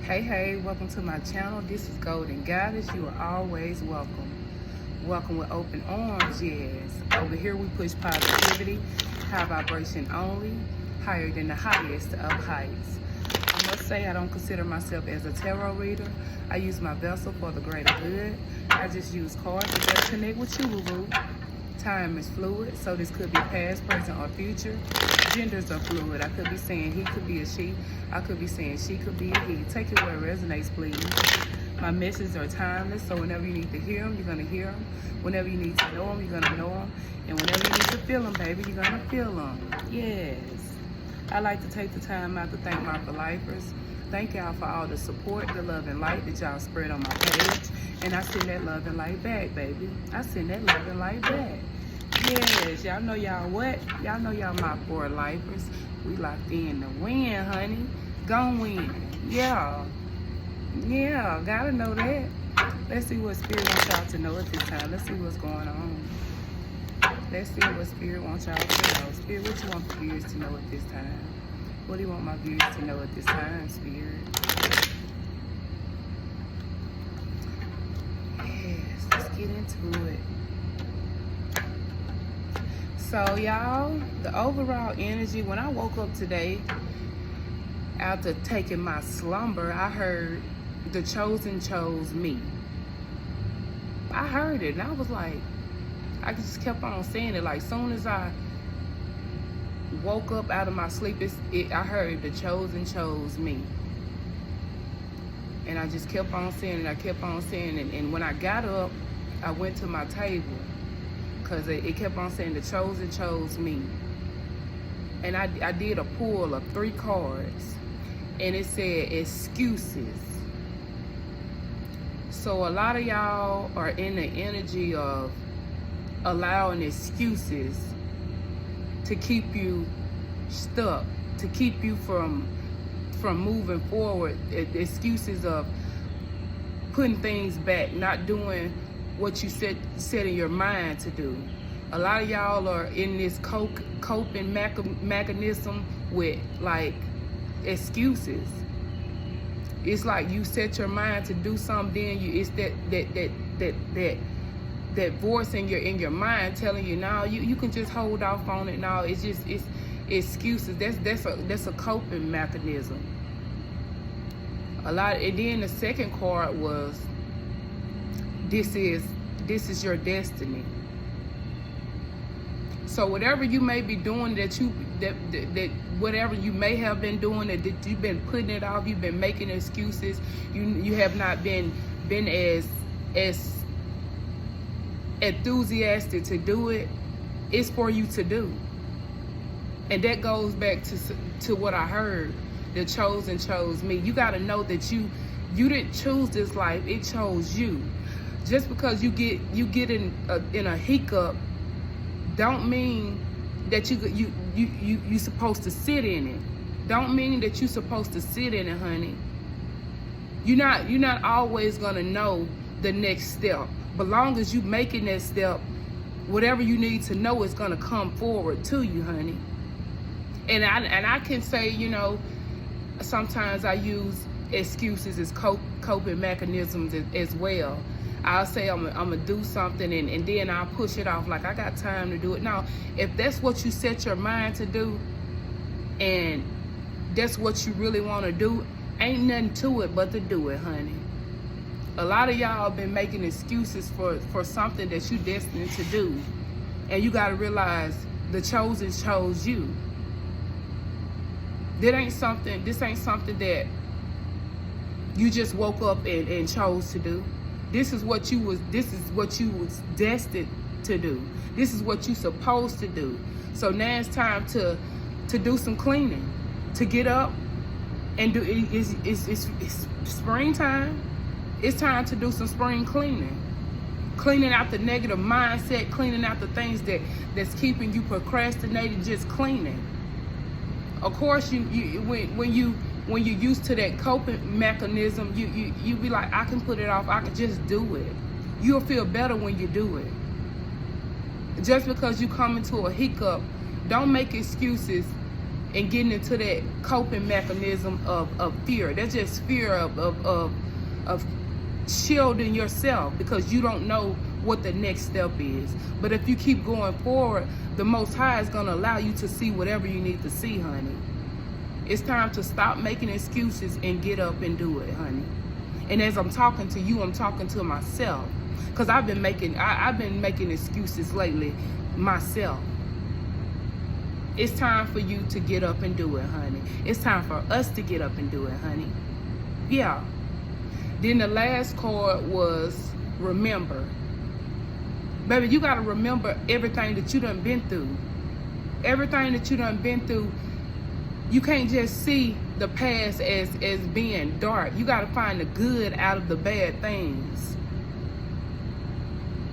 Hey, welcome to my channel. This is Golden Goddess. You are always welcome. Welcome with open arms, yes. Over here we push positivity, high vibration only, higher than the highest of heights. I must say I don't consider myself as a tarot reader. I use my vessel for the greater good. I just use cards to better connect with you, boo-boo. Time is fluid, so this could be past, present, or future. Genders are fluid. I could be saying he could be a she. I could be saying she could be a he. Take it where it resonates, please. My messages are timeless, so whenever you need to hear them, you're going to hear them. Whenever you need to know them, you're going to know them. And whenever you need to feel them, baby, you're going to feel them. Yes. I like to take the time out to thank my for-lifers. Thank y'all for all the support, the love and light that y'all spread on my page. And I send that love and light back, baby. I send that love and light back. Yes, y'all know y'all what? Y'all know y'all my for-lifers. We locked in to win, honey. Gon' win. Yeah, gotta know that. Let's see what Spirit wants y'all to know at this time. Let's see what's going on. Let's see what Spirit wants y'all to know. Spirit, what you want the viewers to know at this time? What do you want my viewers to know at this time, Spirit? Yes, let's get into it. So, y'all, the overall energy, when I woke up today, after taking my slumber, I heard the chosen chose me. I heard it, and I was like, I just kept on saying it. Like, soon as I woke up out of my sleep, I heard the chosen chose me. And I just kept on saying it. I kept on saying it. And when I got up, I went to my table, because it kept on saying the chosen chose me. And I did a pull of 3 cards, and it said excuses. So a lot of y'all are in the energy of allowing excuses to keep you stuck, to keep you from moving forward. Excuses of putting things back, not doing what you set in your mind to do. A lot of y'all are in this coping mechanism with like excuses. It's like you set your mind to do something, then it's that voice in your mind telling you, no, you can just hold off on it. No, it's excuses. That's a coping mechanism. And then the second card was, this is your destiny. So whatever you may be doing, that whatever you may have been doing, that you've been putting it off, you've been making excuses, you have not been as enthusiastic to do it. It's for you to do. And that goes back to what I heard. The chosen chose me. You got to know that you didn't choose this life, it chose you. Just because you get in a hiccup don't mean that you supposed to sit in it. Don't mean that you're supposed to sit in it, honey. You're not always gonna know the next step. But long as you making that step, whatever you need to know is gonna come forward to you, honey. And I can say, sometimes I use excuses as coping mechanisms as well. I'll say I'm gonna do something, and then I'll push it off like I got time to do it. Now, if that's what you set your mind to do, and that's what you really want to do, ain't nothing to it but to do it, honey. A lot of y'all been making excuses for something that you destined to do, and you got to realize the chosen chose you. This ain't something that you just woke up and chose to do. This is what you was destined to do. This is what you supposed to do. So now it's time to do some cleaning, to get up and do it. It's springtime. It's time to do some spring cleaning. Cleaning out the negative mindset, cleaning out the things that's keeping you procrastinating, just cleaning. Of course, when you're used to that coping mechanism, you be like, I can put it off, I can just do it. You'll feel better when you do it. Just because you come into a hiccup, don't make excuses and getting into that coping mechanism of fear. That's just fear of shielding yourself because you don't know what the next step is. But if you keep going forward, the Most High is going to allow you to see whatever you need to see, honey. It's time to stop making excuses and get up and do it, honey. And as I'm talking to you, I'm talking to myself, because I've been making excuses lately myself. It's time for you to get up and do it, honey. It's time for us to get up and do it, honey. Yeah. Then the last card was remember. Baby, you got to remember everything that you done been through. Everything that you done been through. You can't just see the past as being dark. You got to find the good out of the bad things.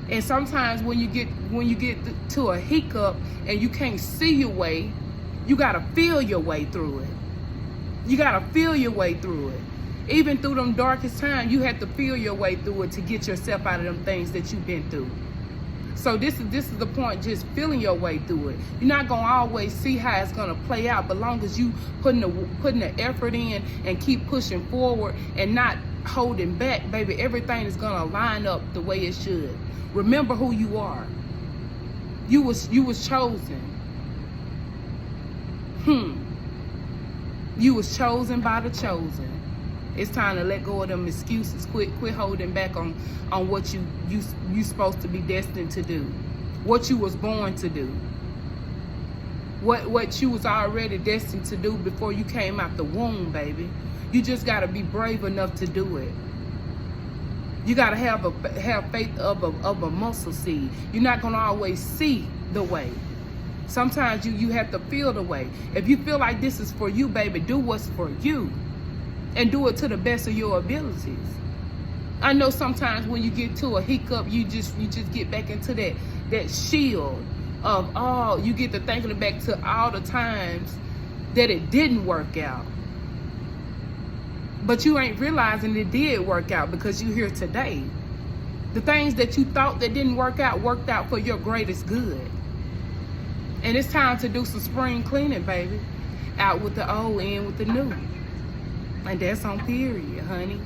And sometimes when you get to a hiccup and you can't see your way, you got to feel your way through it. You got to feel your way through it. Even through them darkest times, you have to feel your way through it to get yourself out of them things that you've been through. So this is the point, just feeling your way through it. You're not gonna always see how it's gonna play out, but long as you putting the effort in and keep pushing forward and not holding back, baby, everything is gonna line up the way it should. Remember who you are. You was chosen. You was chosen by the chosen. It's time to let go of them excuses. Quit holding back on what you supposed to be destined to do. What you was born to do. What you was already destined to do before you came out the womb, baby. You just got to be brave enough to do it. You got to have faith of a mustard seed. You're not going to always see the way. Sometimes you have to feel the way. If you feel like this is for you, baby, do what's for you. And do it to the best of your abilities. I know sometimes when you get to a hiccup, you just get back into that shield of you get to thinking back to all the times that it didn't work out. But you ain't realizing it did work out because you're here today. The things that you thought that didn't worked out for your greatest good. And it's time to do some spring cleaning, baby. Out with the old, in with the new. And that's on period, honey.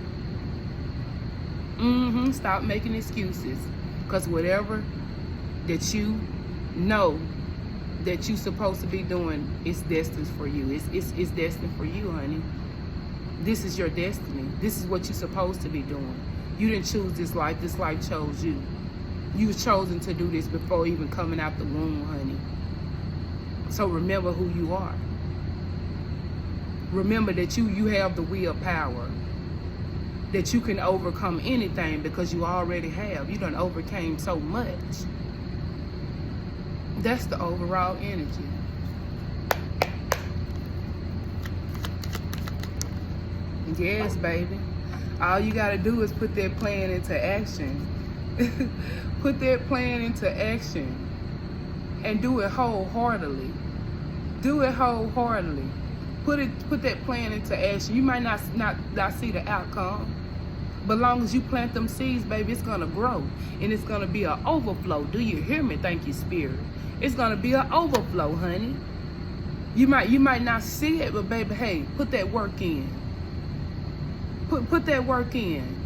Stop making excuses. Because whatever that you know that you're supposed to be doing is destined for you. It's destined for you, honey. This is your destiny. This is what you're supposed to be doing. You didn't choose this life. This life chose you. You was chosen to do this before even coming out the womb, honey. So remember who you are. Remember that you have the willpower, that you can overcome anything because you already have. You done overcame so much. That's the overall energy. Yes, baby. All you got to do is put that plan into action. Put that plan into action and do it wholeheartedly. Do it wholeheartedly. Put that plan into action. You might not see the outcome, but long as you plant them seeds, baby, it's gonna grow and it's gonna be an overflow. Do you hear me? Thank you, Spirit. It's gonna be an overflow, honey. You might not see it, but baby, hey, put that work in. Put that work in.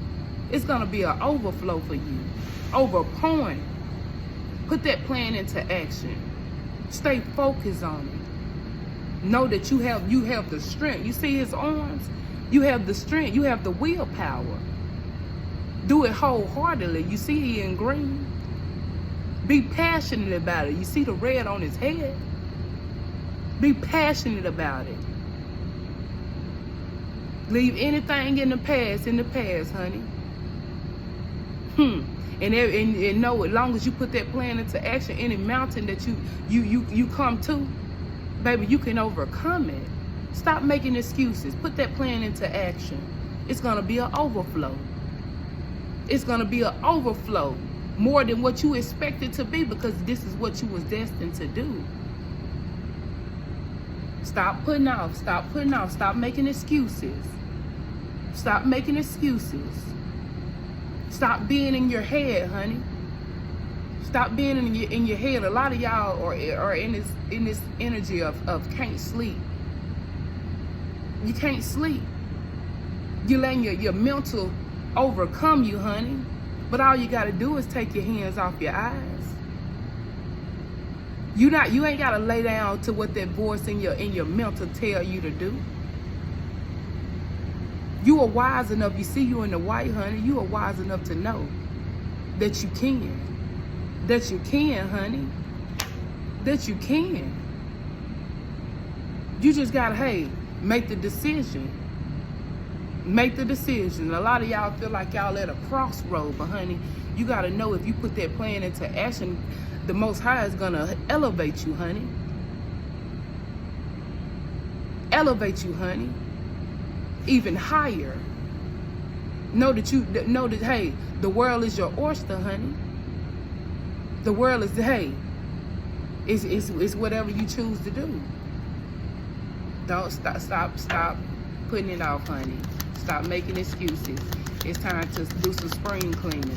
It's gonna be an overflow for you. Overpouring. Put that plan into action. Stay focused on it. Know that you have the strength. You see his arms? You have the strength. You have the willpower. Do it wholeheartedly. You see he in green? Be passionate about it. You see the red on his head? Be passionate about it. Leave anything in the past, honey. And know, as long as you put that plan into action, any mountain that you come to, baby, you can overcome it. Stop making excuses. Put that plan into action. It's going to be an overflow. It's going to be an overflow. More than what you expected to be, because this is what you was destined to do. Stop putting off. Stop putting off. Stop making excuses. Stop making excuses. Stop being in your head, honey. Stop being in your head. A lot of y'all are in this energy of can't sleep. You can't sleep. You letting your mental overcome you, honey. But all you gotta do is take your hands off your eyes. You ain't gotta lay down to what that voice in your mental tell you to do. You are wise enough. You see you in the white, honey. You are wise enough to know that you can. That you can, honey. That you can. You just gotta, hey, make the decision. Make the decision. A lot of y'all feel like y'all at a crossroad, but honey, you gotta know if you put that plan into action, the Most High is gonna elevate you, honey. Elevate you, honey. Even higher. Know that hey, the world is your oyster, honey. The world is, hey, it's whatever you choose to do. Don't stop putting it off, honey. Stop making excuses. It's time to do some spring cleaning.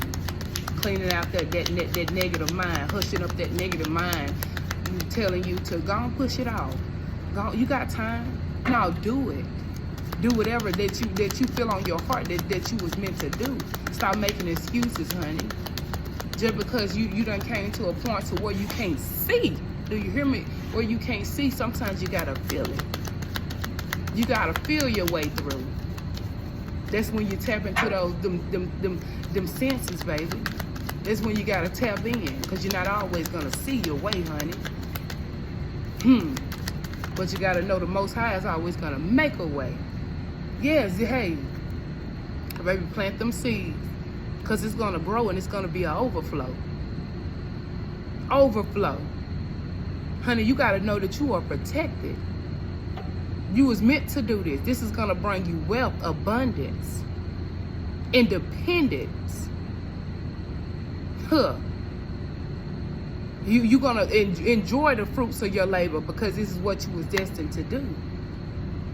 Cleaning out that negative mind, hushing up that negative mind, telling you to go and push it off. Go, you got time? No, do it. Do whatever that you feel on your heart that you was meant to do. Stop making excuses, honey. Just because you done came to a point to where you can't see. Do you hear me? Where you can't see, sometimes you gotta feel it. You gotta feel your way through. That's when you tap into those them senses, baby. That's when you gotta tap in, because you're not always gonna see your way, honey. But you gotta know the Most High is always gonna make a way. Yes, hey, baby, plant them seeds, because it's gonna grow and it's gonna be an overflow. Overflow. Honey, you gotta know that you are protected. You was meant to do this. This is gonna bring you wealth, abundance, independence. You're gonna enjoy the fruits of your labor, because this is what you was destined to do.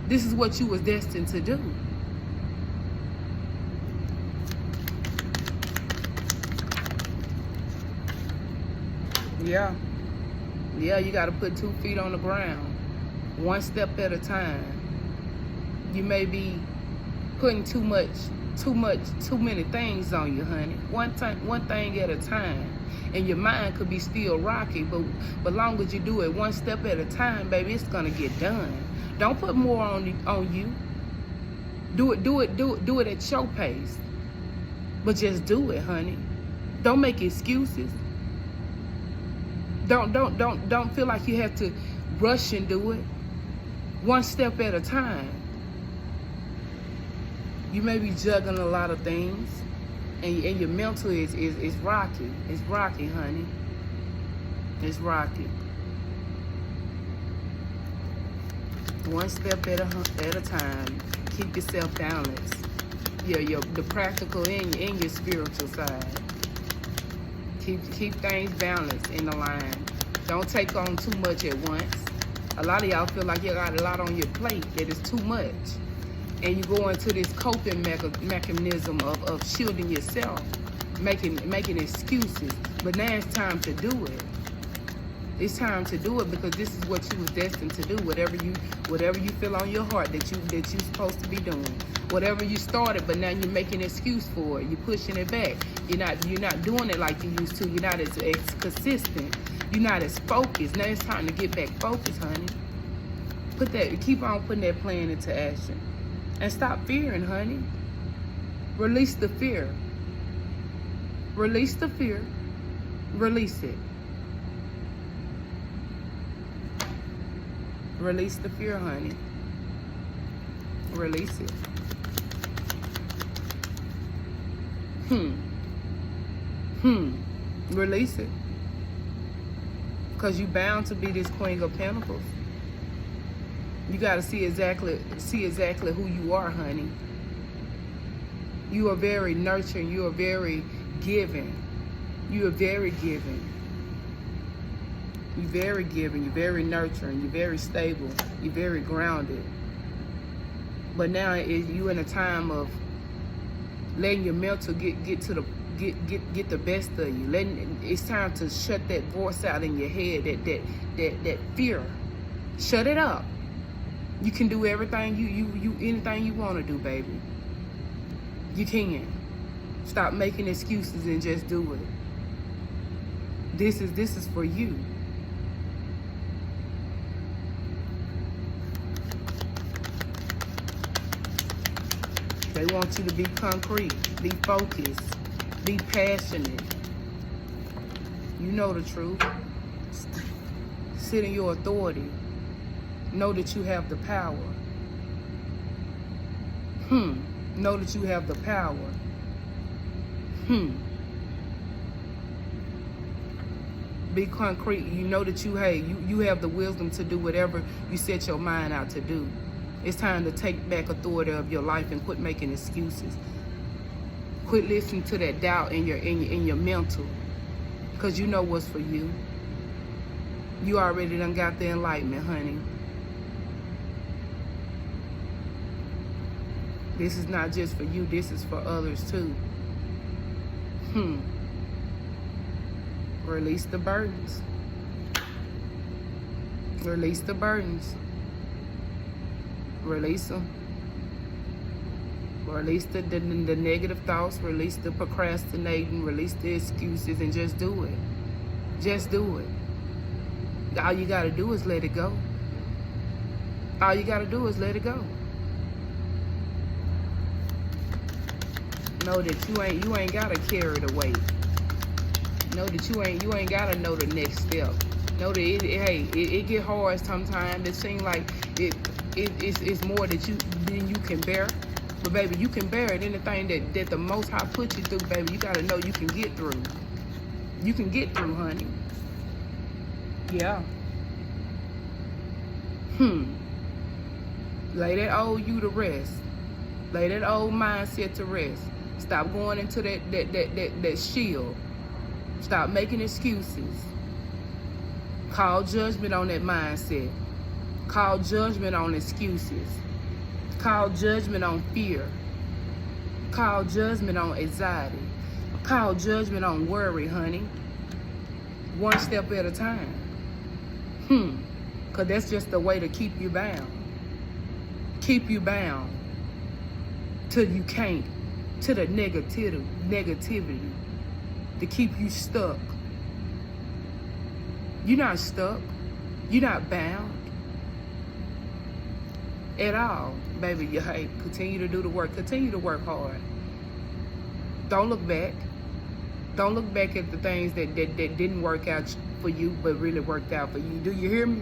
This is what you was destined to do. Yeah, you gotta put 2 feet on the ground. One step at a time. You may be putting too many things on you, honey. One thing at a time. And your mind could be still rocky, but long as you do it one step at a time, baby, it's gonna get done. Don't put more on you. Do it at your pace. But just do it, honey. Don't make excuses. Don't feel like you have to rush and do it. One step at a time. You may be juggling a lot of things, and your mental is rocky. It's rocky, honey. It's rocky. One step at a time. Keep yourself balanced. The practical and your spiritual side. Keep things balanced in the line. Don't take on too much at once. A lot of y'all feel like you got a lot on your plate that is too much. And you go into this coping mechanism of shielding yourself, making excuses. But now it's time to do it. It's time to do it, because this is what you was destined to do. Whatever you feel on your heart that you're supposed to be doing. Whatever you started, but now you're making an excuse for it. You're pushing it back. You're not doing it like you used to. You're not as consistent. You're not as focused. Now it's time to get back focused, honey. Keep on putting that plan into action. And stop fearing, honey. Release the fear. Release the fear. Release it. Release the fear, honey. Release it. Release it. Because you bound to be this Queen of Pentacles. You got to see exactly who you are, honey. You are very nurturing. You are very giving. You are very giving. You're very giving. You're very nurturing. You're very stable. You're very grounded. But now you in a time of letting your mental get the best of you. It's time to shut that voice out in your head. That fear. Shut it up. You can do everything anything you want to do, baby. You can. Stop making excuses and just do it. This is for you. They want you to be concrete, be focused, be passionate. You know the truth. Sit in your authority. Know that you have the power. Know that you have the power. Be concrete. You know that you have the wisdom to do whatever you set your mind out to do. It's time to take back authority of your life and quit making excuses. Quit listening to that doubt in your mental, because you know what's for you. You already done got the enlightenment, honey. This is not just for you, this is for others too. Release the burdens. Release the burdens. Release them. Release the negative thoughts. Release the procrastinating. Release the excuses, and just do it. Just do it. All you gotta do is let it go. All you gotta do is let it go. Know that you ain't gotta carry the weight. Know that you ain't gotta know the next step. Know that it get hard sometimes. It seems like it's more than you can bear. But baby, you can bear it. Anything that the Most High put you through, baby, you gotta know you can get through. You can get through, honey. Yeah. Lay that old you to rest. Lay that old mindset to rest. Stop going into that shield. Stop making excuses. Call judgment on that mindset. Call judgment on excuses. Call judgment on fear. Call judgment on anxiety. Call judgment on worry, honey. One step at a time. Because that's just the way to keep you bound. Keep you bound till you can't. To the negativity. To keep you stuck. You're not stuck. You're not bound. At all. Baby, continue to do the work. Continue to work hard. Don't look back. Don't look back at the things that didn't work out for you but really worked out for you. Do you hear me?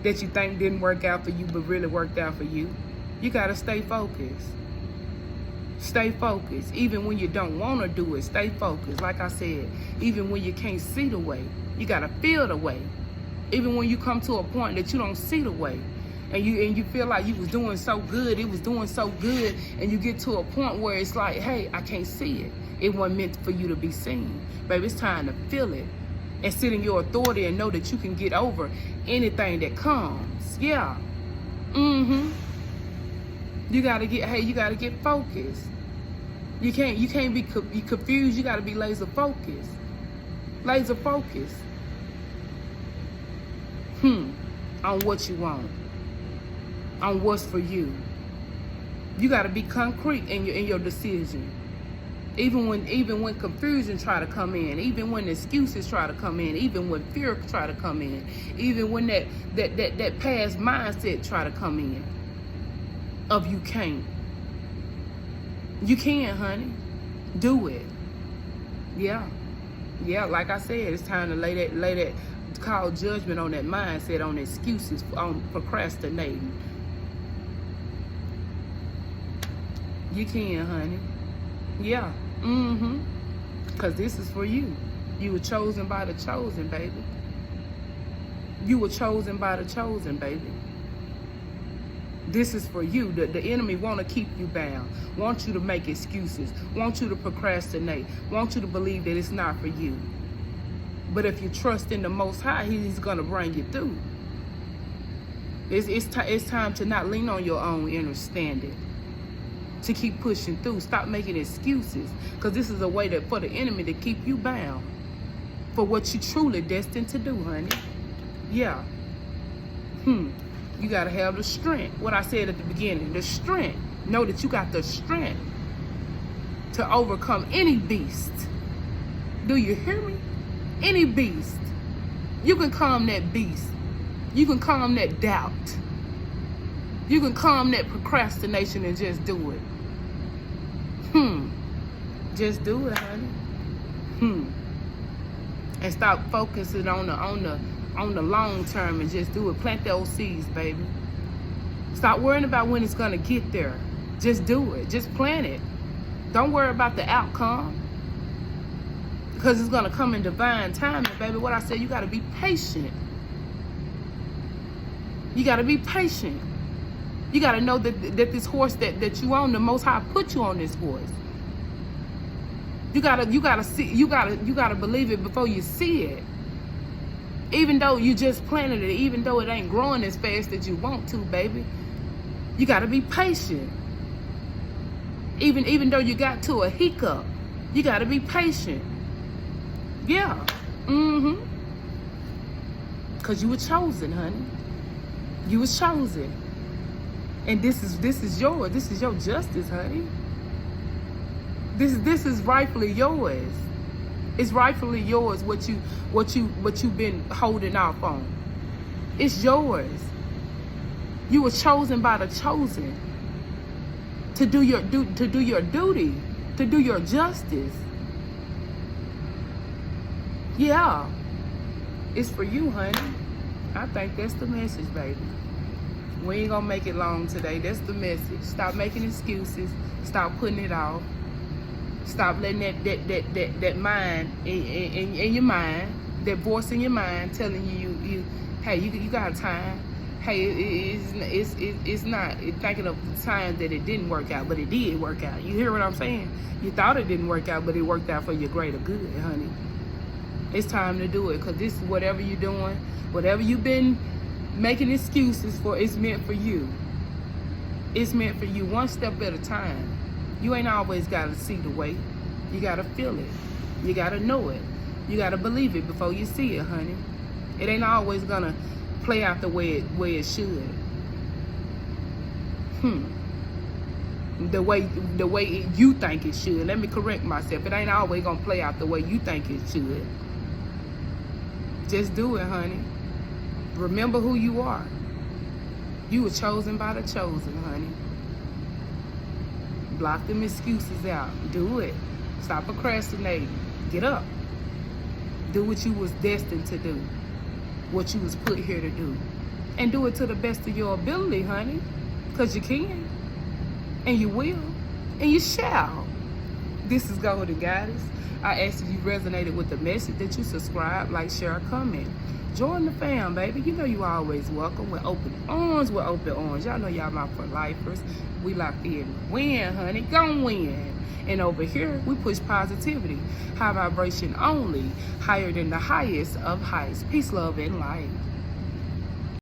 That you think didn't work out for you but really worked out for you. You got to stay focused. Stay focused. Even when you don't want to do it, stay focused. Like I said, even when you can't see the way, you got to feel the way. Even when you come to a point that you don't see the way, and you feel like you was doing so good, it was doing so good, and you get to a point where it's like, hey, I can't see it. It wasn't meant for you to be seen. Baby, it's time to feel it and sit in your authority and know that you can get over anything that comes. Yeah. You gotta get focused. You can't be confused. You gotta be laser focused. Laser focused. On what you want. On what's for you. You gotta be concrete in your decision. Even when confusion try to come in, even when excuses try to come in, even when fear try to come in, even when that past mindset try to come in. Of you can't. You can, honey. Do it. Yeah. Yeah, like I said, it's time to lay that call judgment on that mindset, on excuses, on procrastinating. You can, honey. Yeah. Because this is for you. You were chosen by the chosen, baby. You were chosen by the chosen, baby. This is for you. The enemy want to keep you bound. Want you to make excuses. Want you to procrastinate. Want you to believe that it's not for you. But if you trust in the Most High, He's going to bring you through. It's time to not lean on your own understanding. To keep pushing through. Stop making excuses. Because this is a way for the enemy to keep you bound. For what you truly destined to do, honey. Yeah. You got to have the strength. What I said at the beginning, the strength. Know that you got the strength to overcome any beast. Do you hear me? Any beast. You can calm that beast. You can calm that doubt. You can calm that procrastination and just do it. Just do it, honey. And stop focusing on the long term and just do it. Plant those seeds, baby. Stop worrying about when it's gonna get there. Just do it. Just plant it. Don't worry about the outcome, because it's gonna come in divine timing, baby. What I said, you gotta be patient. You gotta be patient. You gotta know that this horse that you own, the Most High put you on this horse. You gotta see. You gotta believe it before you see it. Even though you just planted it, even though it ain't growing as fast as you want to, baby, you gotta be patient. Even though you got to a hiccup, you gotta be patient. Yeah. Cause you were chosen, honey. You was chosen. And this is yours. This is your justice, honey. This is rightfully yours. It's rightfully yours. What you've been holding off on. It's yours. You were chosen by the chosen to do your duty, to do your justice. Yeah, it's for you, honey. I think that's the message, baby. We ain't gonna make it long today. That's the message. Stop making excuses. Stop putting it off. Stop letting that mind in your mind, that voice in your mind telling you hey, you got time. Hey, it's not thinking of the time that it didn't work out, but it did work out. You hear what I'm saying? You thought it didn't work out, but it worked out for your greater good, honey. It's time to do it, because this is whatever you're doing, whatever you've been making excuses for, it's meant for you. It's meant for you, one step at a time. You ain't always got to see the way. You got to feel it. You got to know it. You got to believe it before you see it, honey. It ain't always going to play out the way it should. The way you think it should. Let me correct myself. It ain't always going to play out the way you think it should. Just do it, honey. Remember who you are. You were chosen by the chosen, honey. Block them excuses out. Do it. Stop procrastinating. Get up. Do what you was destined to do. What you was put here to do. And do it to the best of your ability, honey. Because you can. And you will. And you shall. This is Golden Goddess. I ask if you resonated with the message that you subscribe, like, share, or comment. Join the fam, baby. You know you always welcome. With open arms, with open arms. Y'all know y'all my for lifers. We locked in. Win, honey. Gon' win. And over here, we push positivity. High vibration only. Higher than the highest of heights. Peace, love, and light.